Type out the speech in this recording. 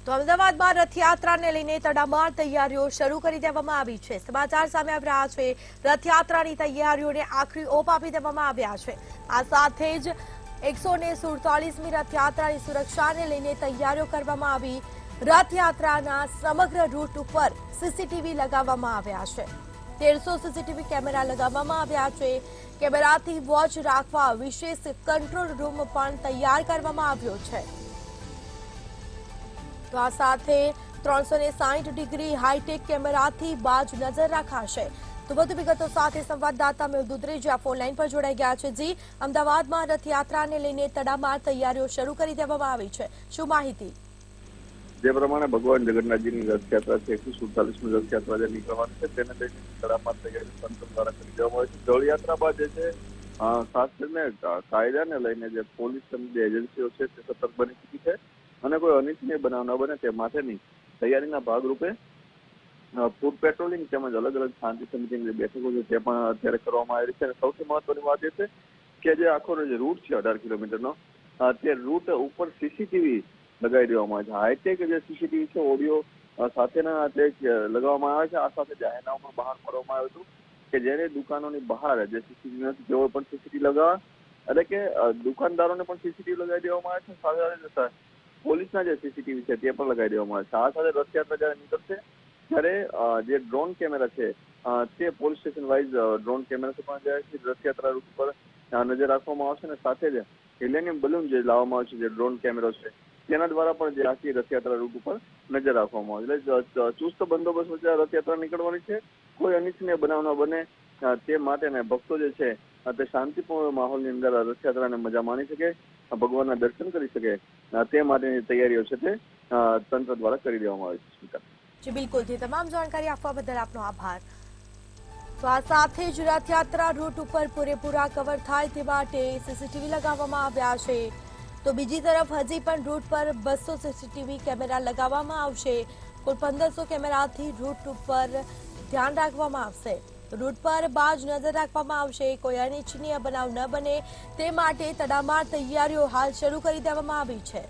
તો અમદાવાદમાં રથયાત્રાને લઈને તડામાર તૈયારીઓ શરૂ કરી દેવામાં આવી છે। સમાચાર સામે આવી રહ્યા છે। રથયાત્રાની તૈયારીઓને આખરી ઓપ આપી દેવામાં આવ્યા છે। આ સાથે જ 147મી રથયાત્રાની સુરક્ષાને લઈને તૈયારીઓ કરવામાં આવી। રથયાત્રાના સમગ્ર રૂટ ઉપર સીસીટીવી લગાવવામાં આવ્યા છે। 1300 સીસીટીવી કેમેરા લગાવવામાં આવ્યા છે। કેમેરાથી વોચ રાખવા વિશેષ કંટ્રોલ રૂમ પણ તૈયાર કરવામાં આવ્યો છે। તો આ સાથે 360 ડિગ્રી હાઈટેક કેમેરાથી બાજ નજર રખાશે। તો વધુ વિગતો સાથે સંવાદદાતા મેહુલ દુધરેજા ફોન લાઈન પર જોડાઈ ગયા છે। જી, અમદાવાદમાં રથયાત્રાને લઈને તડામાર તૈયારીઓ શરૂ કરી દેવામાં આવી છે, શું માહિતી? જે પ્રમાણે ભગવાન જગન્નાથજીની રથયાત્રા છે 147મી રથયાત્રા જે નીકળવાની છે તેને લઈને તડામાર તૈયારી તંત્ર દ્વારા કરી દેવામાં આવી છે। જળયાત્રા બાદ જે છે ખાસ કરીને કાયદાને લઈને જે પોલીસ અને જે એજન્સીઓ છે તે સતર્ક બની ચૂકી છે અને કોઈ અનિચ્છનીય બનાવ ન બને તે માટેની તૈયારીના ભાગરૂપે ફૂડ પેટ્રોલિંગ તેમજ અલગ અલગ શાંતિ સમિતિની જે બેઠકો છે તે પણ અત્યારે કરવામાં આવી છે। અને સૌથી મહત્વની વાત એ છે કે જે આખો જે રૂટ છે 18 કિલોમીટરનો તે રૂટ ઉપર સીસીટીવી લગાવી દેવામાં આવે છે। હાઈટેક જે સીસીટીવી છે ઓડિયો સાથેના તે લગાવવામાં આવે છે। આ સાથે જાહેરનામું પણ બહાર પાડવામાં આવ્યું હતું કે જેને દુકાનોની બહાર જે સીસીટીવી નથી તેઓ પણ સીસીટીવી લગાવવા, એટલે કે દુકાનદારોને પણ સીસીટીવી લગાવી દેવામાં આવે છે। સાથે પોલીસના જે સીસીટીવી છે તે પણ લગાવી દેવામાં આવે છે। આ સાથે રથયાત્રા જયારે નીકળશે ત્યારે જે ડ્રોન કેમેરા છે તે પોલીસ સ્ટેશન વાઇઝ ડ્રોન કેમેરાથી પણ જે રથયાત્રા રૂટ પર નજર રાખવામાં આવશે અને સાથે જ હિલેનિયમ બલૂન જે લાવવામાં આવે છે જે ડ્રોન કેમેરો છે તેના દ્વારા પણ જે આખી રથયાત્રા રૂટ ઉપર નજર રાખવામાં આવે છે। એટલે ચુસ્ત બંદોબસ્ત વચ્ચે રથયાત્રા નીકળવાની છે। કોઈ અનિચ્છનીય બનાવ ન બને તે માટે ભક્તો જે છે તે શાંતિપૂર્ણ માહોલની અંદર રથયાત્રાને મજા માણી શકે, ભગવાનના દર્શન કરી શકે તે માટેની તૈયારીઓ છે તે તંત્ર દ્વારા કરી દેવામાં આવી છે। જી બિલકુલ, જે તમામ જાણકારી આપવા બદલ આપનો આભાર। તો આ સાથે જ રથયાત્રા રૂટ ઉપર પૂરેપૂરા કવર થાય તે માટે સીસીટીવી લગાવવામાં આવ્યા છે। તો બીજી તરફ હજી પણ રૂટ પર 200 સીસીટીવી કેમેરા લગાવવામાં આવશે। કુલ 1500 કેમેરાથી રૂટ ઉપર ધ્યાન રાખવામાં આવશે। રૂટ પર બાજ નજર રાખવામાં આવશે। કોઈ અનિચ્છનીય બનાવ ન બને તે માટે તડામાર તૈયારીઓ હાલ શરૂ કરી દેવામાં આવી છે।